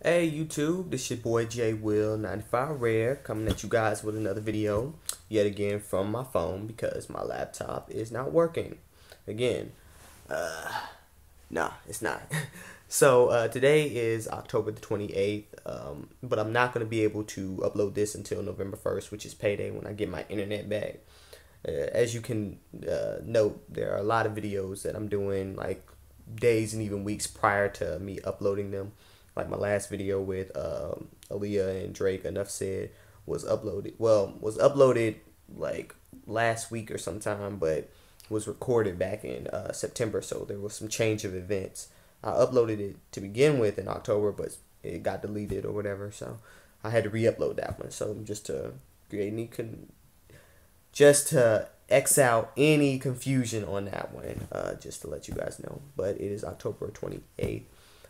Hey YouTube, this your boy J Will 95 Rare coming at you guys with another video yet again from my phone because my laptop is not working again. Nah, it's not. So today is October the 28th, but I'm not going to be able to upload this until November 1st, which is payday when I get my internet back. As you can note, there are a lot of videos that I'm doing like days and even weeks prior to me uploading them. Like my last video with Aaliyah and Drake, Enough Said, was uploaded. Well, was uploaded like last week or sometime, but was recorded back in September. So there was some change of events. I uploaded it to begin with in October, but it got deleted or whatever. So I had to re-upload that one. So just to create any just to X out any confusion on that one, just to let you guys know. But it is October 28th.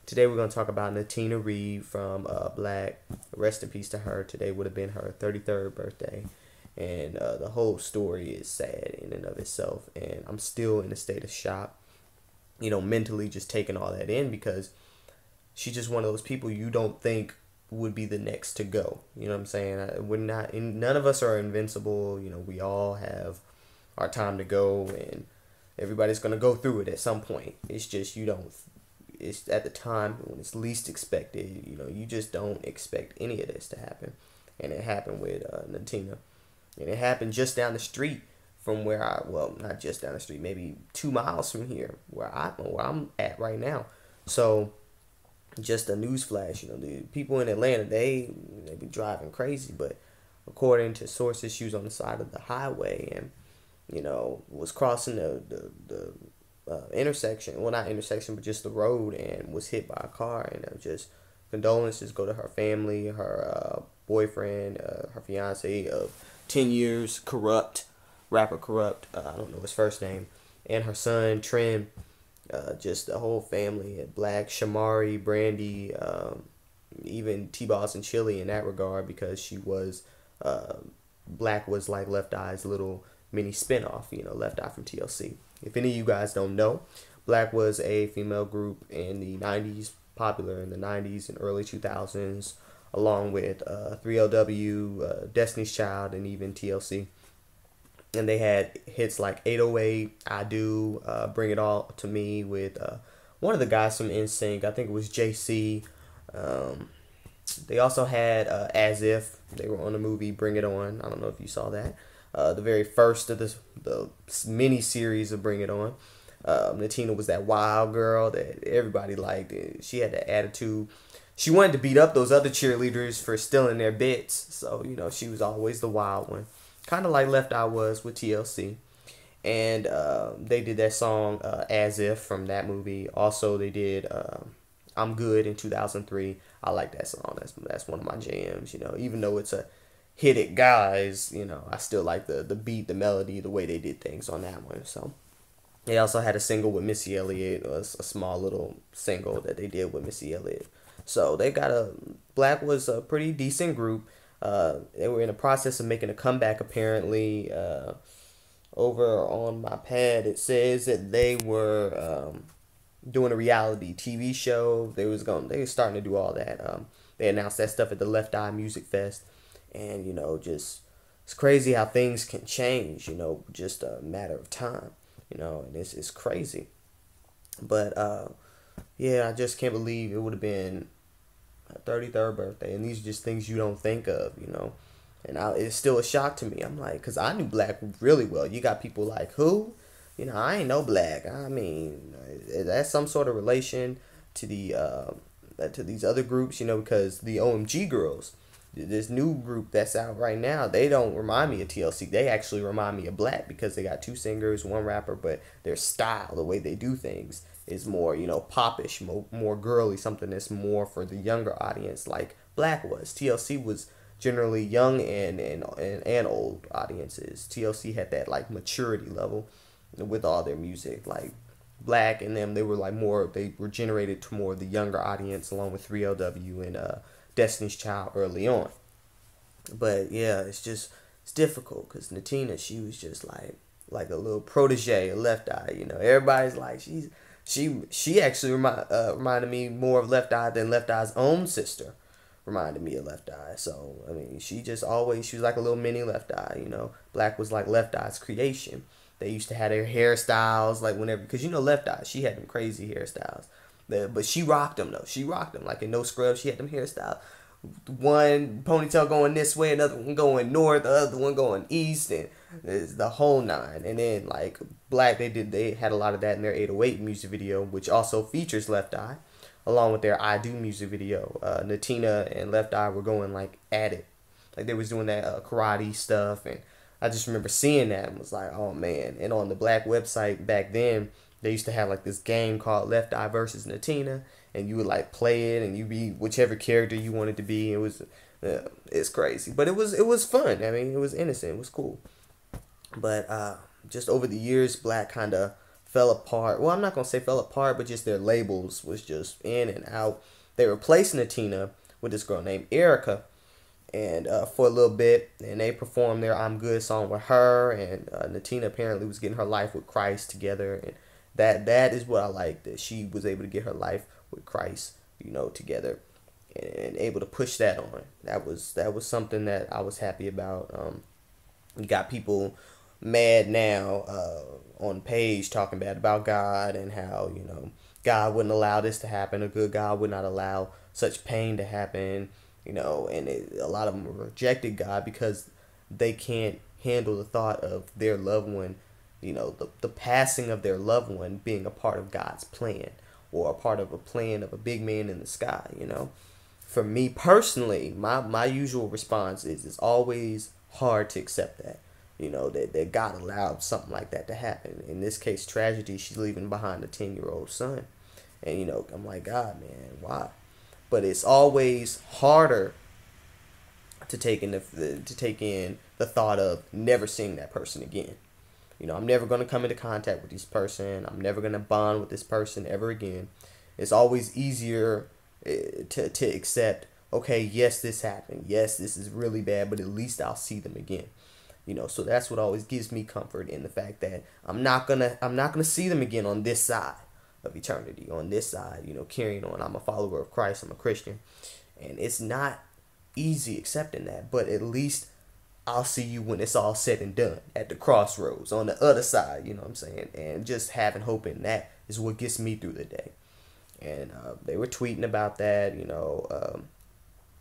Today we're going to talk about Natina from Blaque. Rest in peace to her. Today would have been her 33rd birthday. And the whole story is sad in and of itself. And I'm still in a state of shock, you know, mentally just taking all that in, because she's just one of those people you don't think would be the next to go. You know what I'm saying? We're not, none of us are invincible. You know, we all have our time to go, and everybody's going to go through it at some point. It's just you don't. It's at the time when it's least expected. You know, you just don't expect any of this to happen. And it happened with Natina. And it happened just down the street from where well, not just down the street, maybe 2 miles from here, where I'm at right now. So, just a news flash, you know, the people in Atlanta, they be driving crazy, but according to sources, she was on the side of the highway and, you know, was crossing the intersection, well, not intersection, but just the road, and was hit by a car. And just condolences go to her family, her boyfriend, her fiance of 10 years, rapper Corrupt, I don't know his first name, and her son Trim, just the whole family at Blaque, Shamari, Brandy, even T-Boss and Chili in that regard, because she was Blaque was like Left Eye's little mini spinoff, you know, Left Eye from TLC. If any of you guys don't know, Blaque was a female group in the 90s, popular in the 90s and early 2000s, along with 3LW, Destiny's Child, and even TLC. And they had hits like 808, I Do, Bring It All to Me with one of the guys from NSYNC. I think it was JC. They also had As If. They were on the movie Bring It On. I don't know if you saw that. The very first of the mini series of Bring It On. Natina was that wild girl that everybody liked. She had that attitude. She wanted to beat up those other cheerleaders for stealing their bits. So, you know, she was always the wild one. Kind of like Left Eye was with TLC. And they did that song As If from that movie. Also, they did I'm Good in 2003. I like that song. That's one of my jams, you know. Even though it's a Hit It Guys, you know, I still like the beat, the melody, the way they did things on that one. So they also had a single with Missy Elliott, a small little single that they did with Missy Elliott. So they got Blaque was a pretty decent group. They were in the process of making a comeback, apparently. Over on my pad, it says that they were doing a reality TV show. They were starting to do all that. They announced that stuff at the Left Eye Music Fest. And, you know, just, it's crazy how things can change, you know, just a matter of time, you know, and it's crazy. But, yeah, I just can't believe it would have been her 33rd birthday. And these are just things you don't think of, you know. And it's still a shock to me. I'm like, because I knew Blaque really well. You got people like, who? You know, I ain't know Blaque. I mean, that's some sort of relation to to these other groups, you know, because the OMG girls, this new group that's out right now, they don't remind me of TLC. They actually remind me of Blaque because they got 2 singers, 1 rapper, but their style, the way they do things, is more, you know, popish, more girly, something that's more for the younger audience, like Blaque was. TLC was generally young and old audiences. TLC had that like maturity level with all their music. Like Blaque and them, they were like more, they were generated to more the younger audience, along with 3LW and Destiny's Child early on. But yeah, it's difficult because Natina, she was just like a little protege, a Left Eye. You know, everybody's like, She actually reminded me more of Left Eye than Left Eye's own sister reminded me of Left Eye. So I mean, she was like a little mini Left Eye. You know, Blaque was like Left Eye's creation. They used to have their hairstyles like whenever, because you know Left Eye, she had them crazy hairstyles. But she rocked them though. She rocked them like in No Scrubs. She had them hairstyles. One ponytail going this way, another one going north, the other one going east, and it's the whole nine. And then like Blaque, they had a lot of that in their 808 music video, which also features Left Eye, along with their I Do music video. Natina and Left Eye were going like at it, like they was doing that karate stuff, and I just remember seeing that and was like, oh man. And on the Blaque website back then, they used to have like this game called Left Eye versus Natina, and you would like play it, and you be whichever character you wanted to be. It was, it's crazy, but it was fun. I mean, it was innocent. It was cool. But just over the years, Blaque kind of fell apart. Well, I'm not gonna say fell apart, but just their labels was just in and out. They replaced Natina with this girl named Erica, and for a little bit, and they performed their "I'm Good" song with her, and Natina apparently was getting her life with Christ together, and that is what I like, that she was able to get her life with Christ, you know, together, and able to push that on. That was something that I was happy about. You got people mad now on page talking bad about God, and how, you know, God wouldn't allow this to happen. A good God would not allow such pain to happen, you know, and a lot of them rejected God because they can't handle the thought of their loved one, you know, the passing of their loved one being a part of God's plan, or a part of a plan of a big man in the sky, you know. For me personally, my usual response is it's always hard to accept that, you know, that God allowed something like that to happen. In this case, tragedy, she's leaving behind a 10-year-old son. And, you know, I'm like, God, man, why? But it's always harder to take in the thought of never seeing that person again. You know, I'm never going to come into contact with this person. I'm never going to bond with this person ever again. It's always easier to accept, okay, yes, this happened. Yes, this is really bad, but at least I'll see them again. You know, so that's what always gives me comfort, in the fact that I'm not gonna see them again on this side of eternity, on this side, you know, carrying on. I'm a follower of Christ. I'm a Christian, and it's not easy accepting that, but at least I'll see you when it's all said and done, at the crossroads on the other side. You know what I'm saying? And just having hope in that is what gets me through the day. And they were tweeting about that, you know.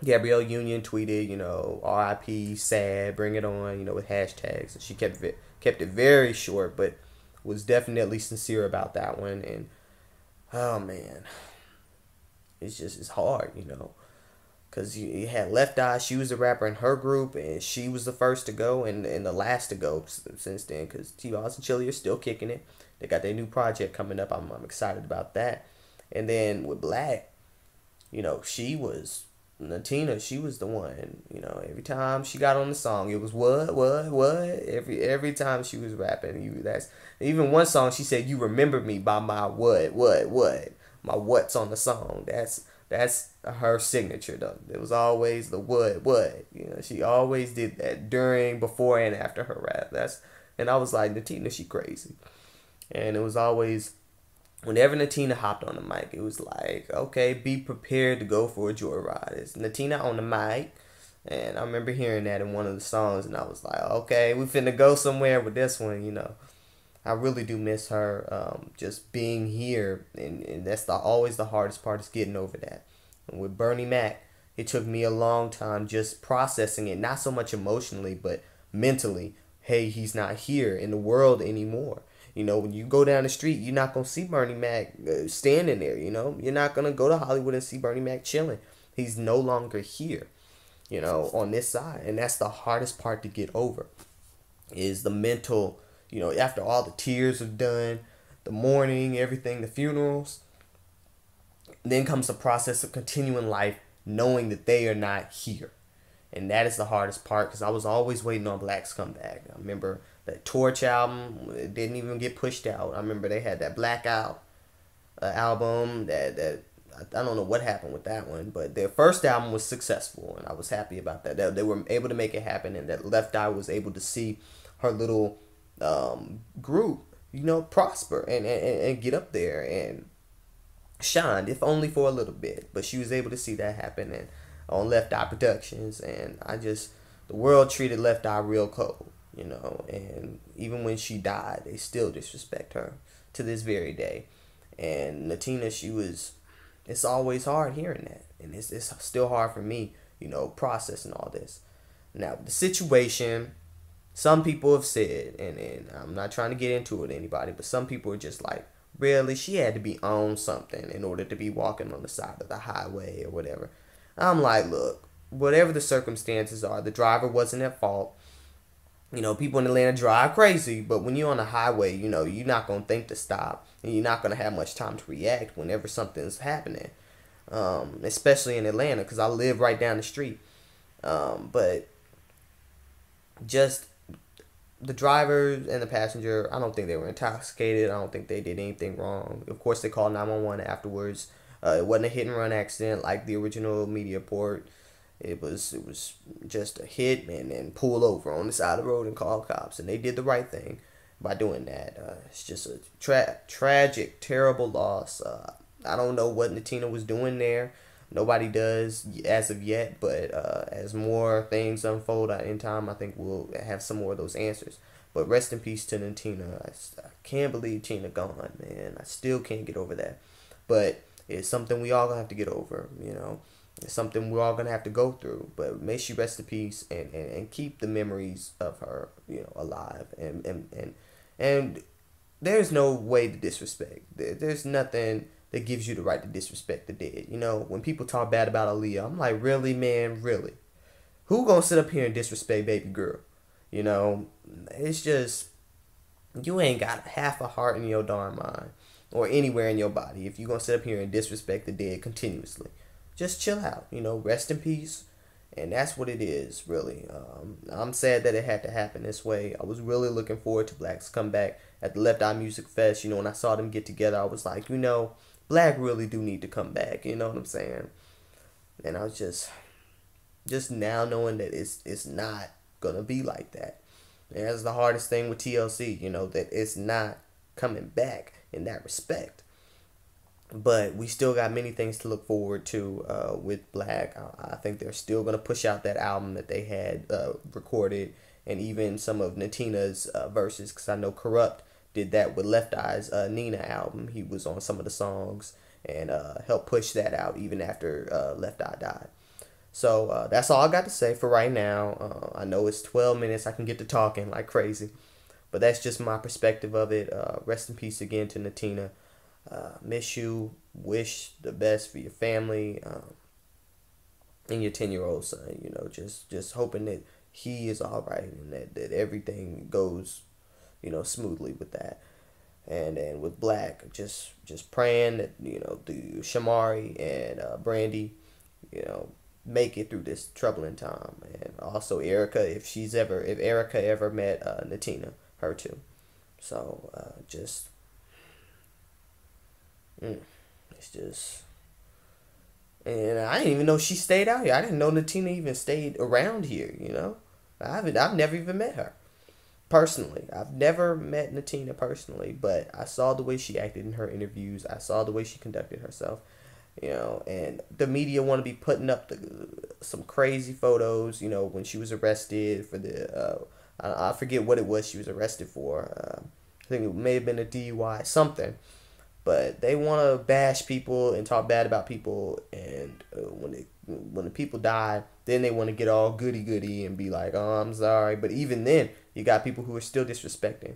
Gabrielle Union tweeted, you know, R.I.P, sad, bring it on, you know, with hashtags. And she kept it very short, but was definitely sincere about that one. And oh man, it's hard, you know, because you had Left Eye. She was the rapper in her group, and she was the first to go and the last to go since then, because T-Boz and Chili are still kicking it. They got their new project coming up. I'm excited about that. And then with Blaque, you know, Natina, she was the one, you know, every time she got on the song, it was what, every time she was rapping, that's, even one song she said, "You remember me by my what, my what's on the song." That's her signature though. It was always the what, you know, she always did that during, before, and after her rap. And I was like, Natina, she crazy. And it was always, whenever Natina hopped on the mic, it was like, okay, be prepared to go for a joyride. It's Natina on the mic. And I remember hearing that in one of the songs, and I was like, okay, we finna go somewhere with this one, you know. I really do miss her, just being here, and that's always the hardest part, is getting over that. And with Bernie Mac, it took me a long time just processing it, not so much emotionally, but mentally. Hey, he's not here in the world anymore. You know, when you go down the street, you're not going to see Bernie Mac standing there, you know. You're not going to go to Hollywood and see Bernie Mac chilling. He's no longer here, you know, on this side. And that's the hardest part to get over, is the mental, you know, after all the tears are done, the mourning, everything, the funerals, then comes the process of continuing life, knowing that they are not here. And that is the hardest part, because I was always waiting on Blaque's comeback. I remember that Torch album, it didn't even get pushed out. I remember they had that Blackout album that I don't know what happened with that one, but their first album was successful, and I was happy about that. They were able to make it happen, and that Left Eye was able to see her little group prosper and get up there and shine, if only for a little bit. But she was able to see that happen and on Left Eye Productions, and the world treated Left Eye real cold, and even when she died, they still disrespect her to this very day. And Natina, it's always hard hearing that, and it's still hard for me, processing all this. Now, the situation, some people have said, and I'm not trying to get into it with anybody, but some people are just like, really, she had to be on something in order to be walking on the side of the highway or whatever. I'm like, look, whatever the circumstances are, the driver wasn't at fault. People in Atlanta drive crazy, but when you're on the highway, you're not going to think to stop, and you're not going to have much time to react whenever something's happening, especially in Atlanta, because I live right down the street. But just the driver and the passenger, I don't think they were intoxicated. I don't think they did anything wrong. Of course, they called 911 afterwards. It wasn't a hit and run accident like the original media report. It was just a hit and then pull over on the side of the road and call cops. And they did the right thing by doing that. It's just a tragic, terrible loss. I don't know what Natina was doing there. Nobody does as of yet, but as more things unfold in time, I think we'll have some more of those answers. But rest in peace to Natina. I can't believe Tina gone, man. I still can't get over that. But it's something we all gonna have to get over, It's something we're all gonna have to go through. But may she rest in peace and keep the memories of her, alive. And there's no way to disrespect. There's nothing that gives you the right to disrespect the dead. When people talk bad about Aaliyah, I'm like, really, man, really? Who gonna sit up here and disrespect baby girl? It's just, you ain't got half a heart in your darn mind or anywhere in your body if you gonna sit up here and disrespect the dead continuously. Just chill out, rest in peace. And that's what it is, really. I'm sad that it had to happen this way. I was really looking forward to Blaque's comeback at the Left Eye Music Fest. When I saw them get together, I was like, Blaque really do need to come back. You know what I'm saying? And I was just now knowing that it's not gonna be like that. And that's the hardest thing with TLC, that it's not coming back in that respect. But we still got many things to look forward to with Blaque. I think they're still going to push out that album that they had recorded, and even some of Natina's verses, because I know Corrupt did that with Left Eye's Nina album. He was on some of the songs and helped push that out even after Left Eye died. So that's all I got to say for right now. I know it's 12 minutes. I can get to talking like crazy. But that's just my perspective of it. Rest in peace again to Natina. Miss you. Wish the best for your family and your 10-year-old son. Just hoping that he is all right and that everything goes, smoothly with that. And with Blaque, just praying that the Shamari and Brandy, make it through this troubling time. And also Erica, if Erica ever met Natina, her too. So it's just, and I didn't even know she stayed out here. I didn't know Natina even stayed around here. I've never even met her personally. I've never met Natina personally, but I saw the way she acted in her interviews. I saw the way she conducted herself. And the media want to be putting up some crazy photos. When she was arrested for I forget what it was she was arrested for. I think it may have been a DUI, something. But they want to bash people and talk bad about people, and when the people die, then they want to get all goody and be like, "Oh, I'm sorry." But even then, you got people who are still disrespecting.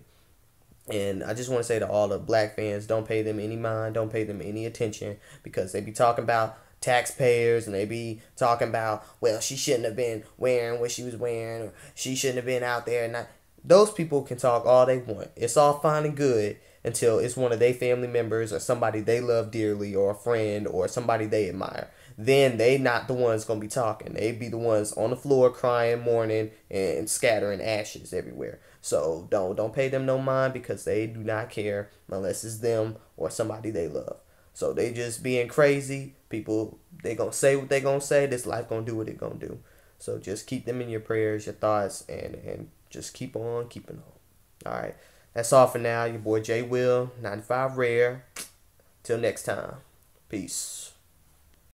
And I just want to say to all the Blaque fans, don't pay them any mind, don't pay them any attention, because they be talking about taxpayers and they be talking about, well, she shouldn't have been wearing what she was wearing, or she shouldn't have been out there. And those people can talk all they want. It's all fine and good until it's one of their family members or somebody they love dearly, or a friend or somebody they admire. Then they not the ones going to be talking. They be the ones on the floor crying, mourning, and scattering ashes everywhere. So don't pay them no mind, because they do not care unless it's them or somebody they love. So they just being crazy. People, they going to say what they going to say. This life going to do what it going to do. So just keep them in your prayers, your thoughts, and just keep on keeping on. All right. That's all for now. Your boy J Will, 95 Rare. Till next time. Peace.